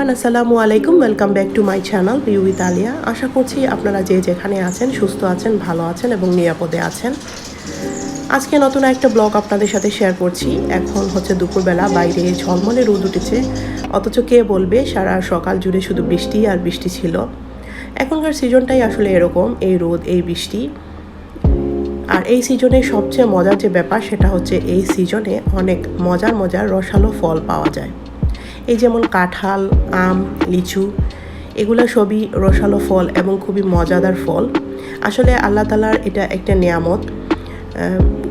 Everyone, আসসালামু আলাইকুম। Welcome back to my channel view with Alia. আশা করছি আপনারা যে যেখানে আছেন সুস্থ আছেন, ভালো আছেন এবং নিরাপদে আছেন। আজকে নতুন একটা ব্লগ আপনাদের সাথে শেয়ার করছি। এখন হচ্ছে দুপুরবেলা, বাইরে ঝলমলে রোদ উঠেছে, অথচ কে বলবে সারা সকাল জুড়ে শুধু বৃষ্টি আর বৃষ্টি ছিল। এখনকার সিজনটাই আসলে এরকম, এই রোদ এই বৃষ্টি। আর এই সিজনে সবচেয়ে মজার যে ব্যাপার সেটা হচ্ছে এই সিজনে অনেক মজার রসালো ফল পাওয়া যায়। এই যেমন কাঁঠাল, আম, লিচু, এগুলো সবই রসালো ফল এবং খুবই মজাদার ফল। আসলে আল্লাহ তাআলার এটা একটা নিয়ামত।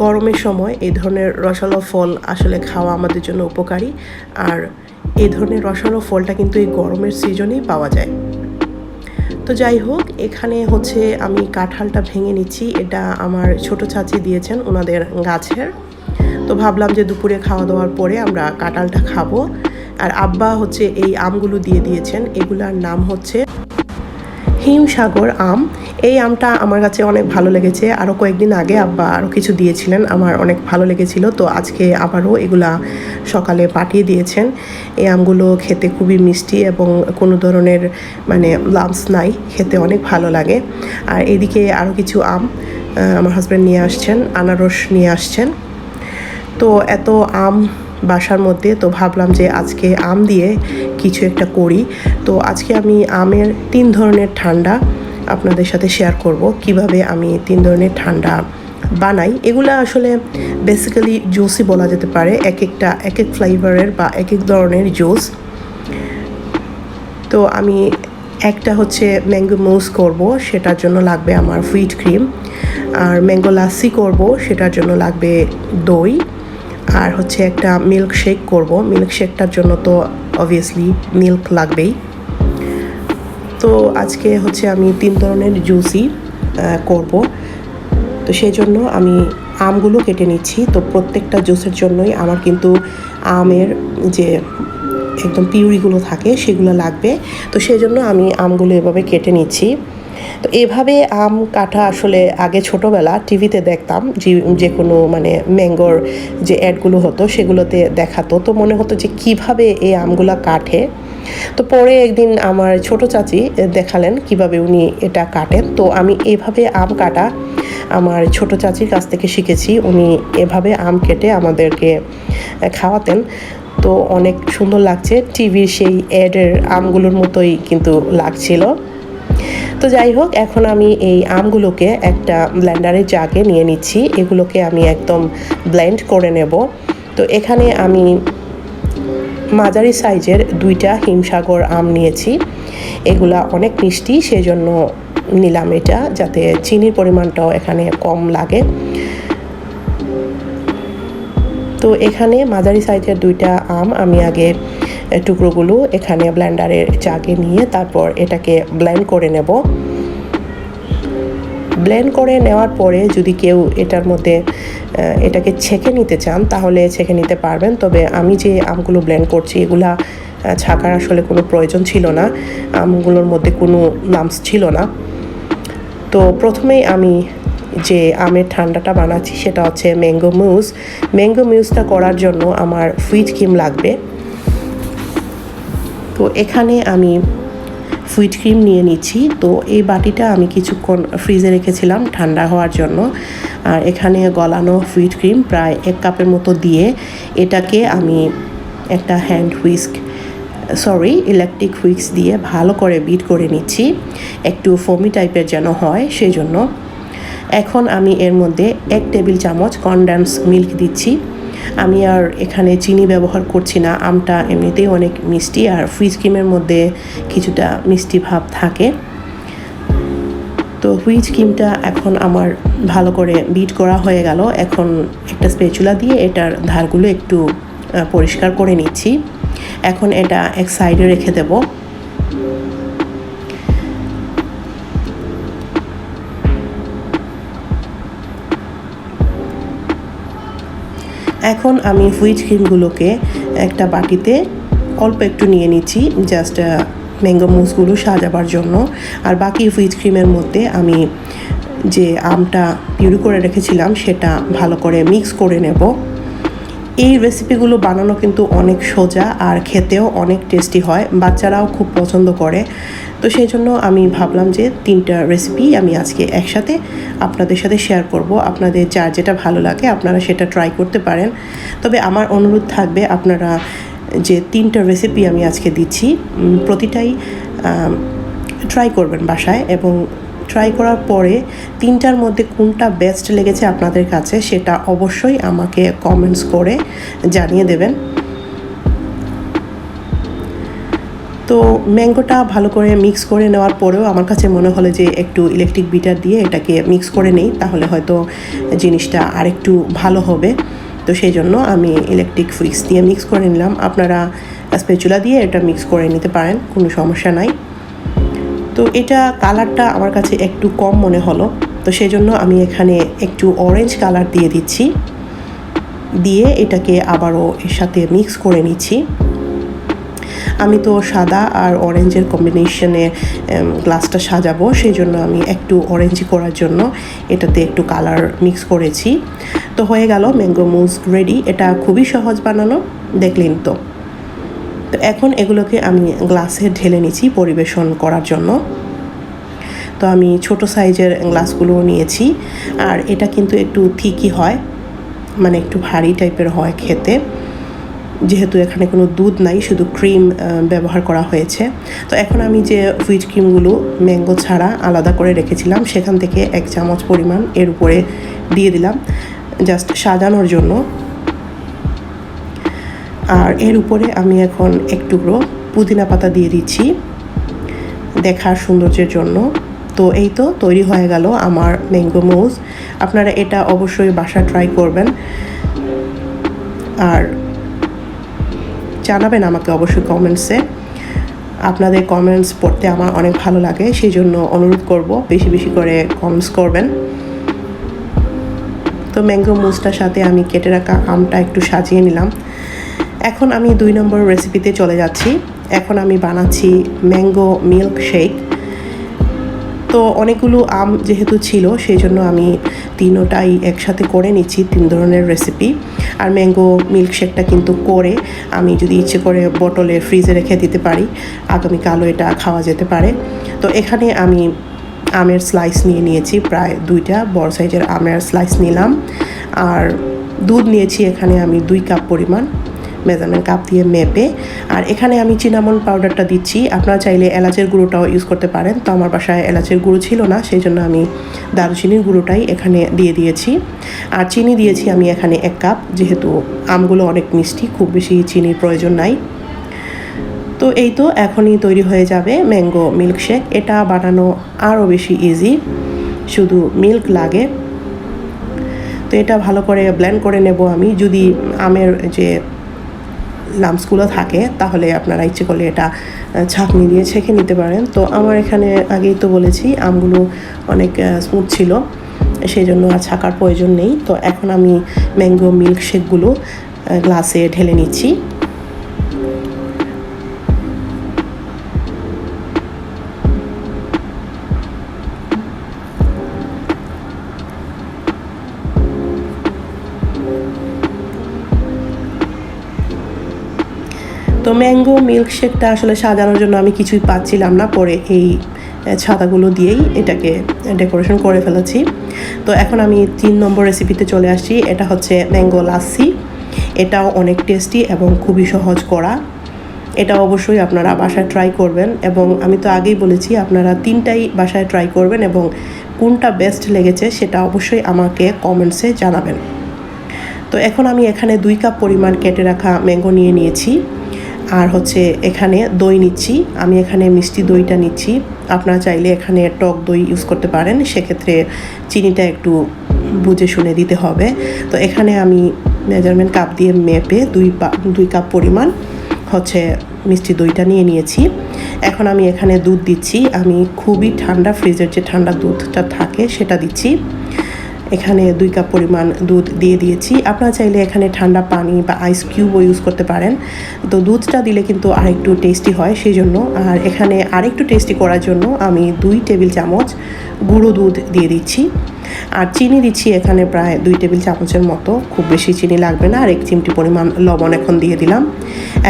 গরমের সময় এই ধরনের রসালো ফল আসলে খাওয়া আমাদের জন্য উপকারী। আর এই ধরনের রসালো ফলটা কিন্তু এই গরমের সিজনেই পাওয়া যায়। তো যাই হোক, এখানে হচ্ছে আমি কাঁঠালটা ভেঙে নিচ্ছি। এটা আমার ছোট চাচি দিয়েছেন ওনাদের গাছের। তো ভাবলাম যে দুপুরে খাওয়া দাওয়ার পরে আমরা কাঁঠালটা খাবো। আর আব্বা হচ্ছে এই আমগুলো দিয়ে দিয়েছেন। এগুলার নাম হচ্ছে হিমসাগর আম। এই আমটা আমার কাছে অনেক ভালো লেগেছে। আরও কয়েকদিন আগে আব্বা আরও কিছু দিয়েছিলেন, আমার অনেক ভালো লেগেছিল। তো আজকে আবারও এগুলা সকালে পাঠিয়ে দিয়েছেন। এই আমগুলো খেতে খুবই মিষ্টি এবং কোনো ধরনের লামস নাই, খেতে অনেক ভালো লাগে। আর এদিকে আরও কিছু আম আমার হাজব্যান্ড নিয়ে আসছেন, আনারস নিয়ে আসছেন। তো এত আম বাসার মধ্যে, তো ভাবলাম যে আজকে আম দিয়ে কিছু একটা করি। তো আজকে আমি আমের 3 ধরনের ঠান্ডা আপনাদের সাথে শেয়ার করব, কিভাবে আমি 3 ধরনের ঠান্ডা বানাই। এগুলা আসলে বেসিক্যালি জুসই বলা যেতে পারে, এক এক ফ্লেভারের বা এক ধরনের জুস। তো আমি একটা হচ্ছে ম্যাঙ্গো মুস করব, সেটার জন্য লাগবে আমার হুইট ক্রিম। আর ম্যাঙ্গো লাসি করব, সেটার জন্য লাগবে দই। আর হচ্ছে একটা মিল্কশেক করব। মিল্কশেকটার জন্য তো অবভিয়াসলি মিল্ক লাগবেই। তো আজকে হচ্ছে আমি 3 ধরনের জুসই করব। তো সেই জন্য আমি আমগুলো কেটে নিচ্ছি। তো প্রত্যেকটা জুসের জন্যই আমার কিন্তু আমের যে একদম পিউরিগুলো থাকে সেগুলো লাগবে। তো সেই জন্য আমি আমগুলো এভাবে কেটে নিচ্ছি। তো এভাবে আম কাটা আসলে আগে ছোটোবেলা টিভিতে দেখতাম, যে কোনো ম্যাঙ্গোর যে অ্যাডগুলো হতো সেগুলোতে দেখাতো। তো মনে হতো যে কিভাবে এই আমগুলা কাটে। তো পরে একদিন আমার ছোট চাচি দেখালেন কিভাবে উনি এটা কাটেন। তো আমি এভাবে আম কাটা আমার ছোট চাচির কাছ থেকে শিখেছি। উনি এভাবে আম কেটে আমাদেরকে খাওয়াতেন। তো অনেক সুন্দর লাগছে, টিভির সেই অ্যাডের আমগুলোর মতোই কিন্তু লাগছিল। তো যাই হোক, এখন আমি এই আমগুলোকে একটা ব্লেন্ডারের জাগে নিয়ে নিচ্ছি। এগুলোকে আমি একদম ব্লেন্ড করে নেব। তো এখানে আমি মাঝারি সাইজের 2টা হিমসাগর আম নিয়েছি। এগুলা অনেক মিষ্টি, সেজন্য নিলাম এটা, যাতে চিনির পরিমাণটাও এখানে কম লাগে। তো এখানে মাঝারি সাইজের 2টা আম আমি আগে টুকরোগুলো এখানে ব্লেন্ডারের জাগে নিয়ে তারপর এটাকে ব্লেন্ড করে নেব। ব্লেন্ড করে নেওয়ার পরে যদি কেউ এটার মধ্যে এটাকে ছেঁকে নিতে চান তাহলে ছেঁকে নিতে পারবেন। তবে আমি যে আমগুলো ব্লেন্ড করছি এগুলা ছাকার আসলে কোনো প্রয়োজন ছিল না, আমগুলোর মধ্যে কোনো লাম্পস ছিল না। তো প্রথমেই আমি যে আমের ঠান্ডাটা বানাচ্ছি সেটা হচ্ছে ম্যাঙ্গো মুস। ম্যাঙ্গো মুসটা করার জন্য আমার হুইট ক্রিম লাগবে। তো এখানে আমি হুইট ক্রিম নিয়ে নিচ্ছি। তো এই বাটিটা আমি কিছুক্ষণ ফ্রিজে রেখেছিলাম ঠান্ডা হওয়ার জন্য। আর এখানে গলানো হুইট ক্রিম প্রায় 1 কাপের মতো দিয়ে এটাকে আমি একটা ইলেকট্রিক হুইস্ক দিয়ে ভালো করে বিট করে নিচ্ছি, একটু ফোমি টাইপের যেন হয় সেই জন্য। এখন আমি এর মধ্যে 1 টেবিল চামচ কনডেন্স মিল্ক দিচ্ছি। আমি আর এখানে চিনি ব্যবহার করছি না, আমটা এমনিতেই অনেক মিষ্টি আর হুইট ক্রিমের মধ্যে কিছুটা মিষ্টি ভাব থাকে। তো হুইট ক্রিমটা এখন আমার ভালো করে বিট করা হয়ে গেল। এখন একটা স্প্যাচুলা দিয়ে এটার ধারগুলো একটু পরিষ্কার করে নিচ্ছি। এখন এটা এক সাইডে রেখে দেব। এখন আমি হুইট ক্রিমগুলোকে একটা বাটিতে অল্প একটু নিয়ে নিচ্ছি, জাস্ট ম্যাঙ্গো মুসগুলো সাজাবার জন্য। আর বাকি হুইট ক্রিমের মধ্যে আমি যে আমটা পিউরি করে রেখেছিলাম সেটা ভালো করে মিক্স করে নেব। এই রেসিপিগুলো বানানো কিন্তু অনেক সোজা আর খেতেও অনেক টেস্টি হয়, বাচ্চারাও খুব পছন্দ করে। তো সেই জন্য আমি ভাবলাম যে 3টা রেসিপি আমি আজকে একসাথে আপনাদের সাথে শেয়ার করব। আপনাদের যার যেটা ভালো লাগে আপনারা সেটা ট্রাই করতে পারেন। তবে আমার অনুরোধ থাকবে আপনারা যে 3টা রেসিপি আমি আজকে দিচ্ছি প্রতিটাই ট্রাই করবেন বাসায়, এবং ট্রাই করার পরে 3টার মধ্যে কোনটা বেস্ট লেগেছে আপনাদের কাছে সেটা অবশ্যই আমাকে কমেন্টস করে জানিয়ে দেবেন। তো ম্যাঙ্গোটা ভালো করে মিক্স করে নেওয়ার পরেও আমার কাছে মনে হলো যে একটু ইলেকট্রিক বিটার দিয়ে এটাকে মিক্স করে নেই, তাহলে হয়তো জিনিসটা আরেকটু ভালো হবে। তো সেই জন্য আমি ইলেকট্রিক হুইক্স দিয়ে মিক্স করে নিলাম। আপনারা স্প্যাচুলা দিয়ে এটা মিক্স করে নিতে পারেন, কোনো সমস্যা নাই। তো এটা কালারটা আমার কাছে একটু কম মনে হলো, তো সেই জন্য আমি এখানে একটু অরেঞ্জ কালার দিয়ে দিচ্ছি, দিয়ে এটাকে আবারও এর সাথে মিক্স করে নিচ্ছি। আমি তো সাদা আর অরেঞ্জের কম্বিনেশনে গ্লাসটা সাজাবো, সেই জন্য আমি একটু অরেঞ্জ করার জন্য এটাতে একটু কালার মিক্স করেছি। তো হয়ে গেল ম্যাঙ্গো মুস রেডি। এটা খুবই সহজ বানানো, দেখলেন তো। তো এখন এগুলোকে আমি গ্লাসে ঢেলে নিচ্ছি পরিবেশন করার জন্য। তো আমি ছোট সাইজের গ্লাসগুলো নিয়েছি, আর এটা কিন্তু একটু থিকই হয়, মানে একটু ভারী টাইপের হয় খেতে, যেহেতু এখানে কোনো দুধ নাই, শুধু ক্রিম ব্যবহার করা হয়েছে। তো এখন আমি যে হুইট ক্রিমগুলো ম্যাঙ্গো ছাড়া আলাদা করে রেখেছিলাম সেখান থেকে 1 চামচ পরিমাণ এর উপরে দিয়ে দিলাম, জাস্ট সাজানোর জন্য। আর এর উপরে আমি এখন এক টুকরো পুদিনা পাতা দিয়ে দিচ্ছি দেখার সৌন্দর্যের জন্য। তো এই তো তৈরি হয়ে গেল আমার ম্যাঙ্গো মুস। আপনারা এটা অবশ্যই বাসা ট্রাই করবেন, আর জানাবেন আমাকে অবশ্যই কমেন্টসে। আপনাদের কমেন্টস পড়তে আমার অনেক ভালো লাগে, সেই জন্য অনুরোধ করব বেশি বেশি করে কমেন্টস করবেন। তো ম্যাঙ্গো মুসটার সাথে আমি কেটে রাখা আমটা একটু সাজিয়ে নিলাম। এখন আমি 2 নম্বর রেসিপিতে চলে যাচ্ছি। এখন আমি বানাচ্ছি ম্যাঙ্গো মিল্কশেক। তো অনেকগুলো আম যেহেতু ছিল সেই জন্য আমি 3টাই একসাথে করে নিচ্ছি, 3 ধরনের রেসিপি। আর ম্যাঙ্গো মিল্কশেকটা কিন্তু করে আমি যদি ইচ্ছে করে বোতলে ফ্রিজে রেখে দিতে পারি, আগামীকালও এটা খাওয়া যেতে পারে। তো এখানে আমি আমের স্লাইস নিয়ে নিয়েছি, প্রায় 2টা বড় সাইজের আমের স্লাইস নিলাম। আর দুধ নিয়েছি এখানে আমি 2 কাপ পরিমাণ, মেজারমেন্ট কাপ দিয়ে মেপে। আর এখানে আমি চিনামন পাউডারটা দিচ্ছি, আপনারা চাইলে এলাচের গুঁড়োটাও ইউজ করতে পারেন। তো আমার বাসায় এলাচের গুঁড়ো ছিল না, সেই জন্য আমি দারুচিনির গুঁড়োটাই এখানে দিয়ে দিয়েছি। আর চিনি দিয়েছি আমি এখানে 1 কাপ, যেহেতু আমগুলো অনেক মিষ্টি, খুব বেশি চিনির প্রয়োজন নাই। তো এই তো এখনই তৈরি হয়ে যাবে ম্যাঙ্গো মিল্কশেক। এটা বানানো আরও বেশি ইজি, শুধু মিল্ক লাগে। তো এটা ভালো করে ব্লেন্ড করে নেব আমি। যদি আমের যে লামসগুলো থাকে তাহলে আপনারা ইচ্ছে করলে এটা ছাঁকনি দিয়ে ছেঁকে নিতে পারেন। তো আমার এখানে আগেই তো বলেছি আমগুলো অনেক স্মুথ ছিল, সেই জন্য আর ছাকার প্রয়োজন নেই। তো এখন আমি ম্যাঙ্গো মিল্কশেকগুলো গ্লাসে ঢেলে নিচ্ছি। তো ম্যাঙ্গো মিল্কশেকটা আসলে সাজানোর জন্য আমি কিছুই পাচ্ছিলাম না, পরে এই ছাতাগুলো দিয়েই এটাকে ডেকোরেশন করে ফেলেছি। তো এখন আমি 3 নম্বর রেসিপিতে চলে আসছি। এটা হচ্ছে ম্যাঙ্গো লাসসি। এটাও অনেক টেস্টি এবং খুবই সহজ করা। এটা অবশ্যই আপনারা বাসায় ট্রাই করবেন, এবং আমি তো আগেই বলেছি আপনারা 3টাই বাসায় ট্রাই করবেন, এবং কোনটা বেস্ট লেগেছে সেটা অবশ্যই আমাকে কমেন্টসে জানাবেন। তো এখন আমি এখানে 2 কাপ পরিমাণ কেটে রাখা ম্যাঙ্গো নিয়ে নিয়েছি, আর হচ্ছে এখানে দই নিচ্ছি। আমি এখানে মিষ্টি দইটা নিচ্ছি, আপনারা চাইলে এখানে টক দই ইউজ করতে পারেন, সেক্ষেত্রে চিনিটা একটু বুঝে শুনে দিতে হবে। তো এখানে আমি মেজারমেন্ট কাপ দিয়ে মেপে 2 কাপ পরিমাণ হচ্ছে মিষ্টি দইটা নিয়ে নিয়েছি। এখন আমি এখানে দুধ দিচ্ছি। আমি খুবই ঠান্ডা, ফ্রিজের যে ঠান্ডা দুধটা থাকে সেটা দিচ্ছি। এখানে 2 কাপ পরিমাণ দুধ দিয়ে দিয়েছি। আপনারা চাইলে এখানে ঠান্ডা পানি বা আইস কিউবও ইউজ করতে পারেন। তো দুধটা দিলে কিন্তু আরেকটু টেস্টি হয় সেই জন্য। আর এখানে আরেকটু টেস্টি করার জন্য আমি 2 টেবিল চামচ গুঁড়ো দুধ দিয়ে দিচ্ছি। আর চিনি দিচ্ছি এখানে প্রায় 2 টেবিল চামচের মতো, খুব বেশি চিনি লাগবে না। আর 1 চিমটি পরিমাণ লবণ এখন দিয়ে দিলাম।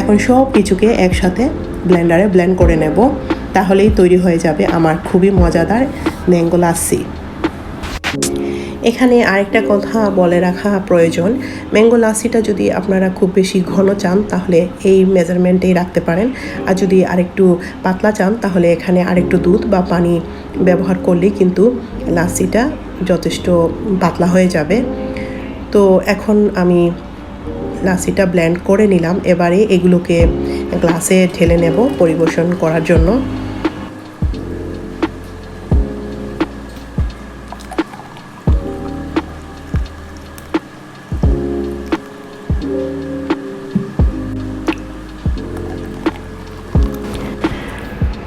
এখন সব কিছুকে একসাথে ব্লেন্ডারে ব্লেন্ড করে নেব, তাহলেই তৈরি হয়ে যাবে আমার খুবই মজাদার ম্যাঙ্গো লাসি। এখানে আরেকটা কথা বলে রাখা প্রয়োজন, ম্যাঙ্গো লাসিটা যদি আপনারা খুব বেশি ঘন চান তাহলে এই মেজারমেন্টেই রাখতে পারেন, আর যদি আরেকটু পাতলা চান তাহলে এখানে আরেকটু দুধ বা পানি ব্যবহার করলেই কিন্তু লাসিটা যথেষ্ট পাতলা হয়ে যাবে। তো এখন আমি লাসিটা ব্লেন্ড করে নিলাম, এবারে এগুলোকে গ্লাসে ঢেলে নেব পরিবেশন করার জন্য।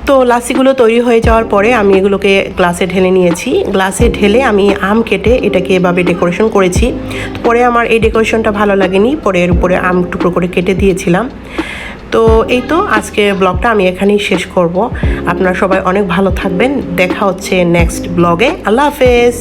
তো লাসিগুলো তৈরি হয়ে যাওয়ার পরে আমি এগুলোকে গ্লাসে ঢেলে নিয়েছি। গ্লাসে ঢেলে আমি আম কেটে এটাকে এভাবে ডেকোরেশন করেছি। পরে আমার এই ডেকোরেশনটা ভালো লাগেনি, পরে এর উপরে আম টুকরো করে কেটে দিয়েছিলাম। তো এই তো আজকের ব্লগটা আমি এখানেই শেষ করব। আপনারা সবাই অনেক ভালো থাকবেন, দেখা হচ্ছে নেক্সট ব্লগে। আল্লাহ হাফেজ।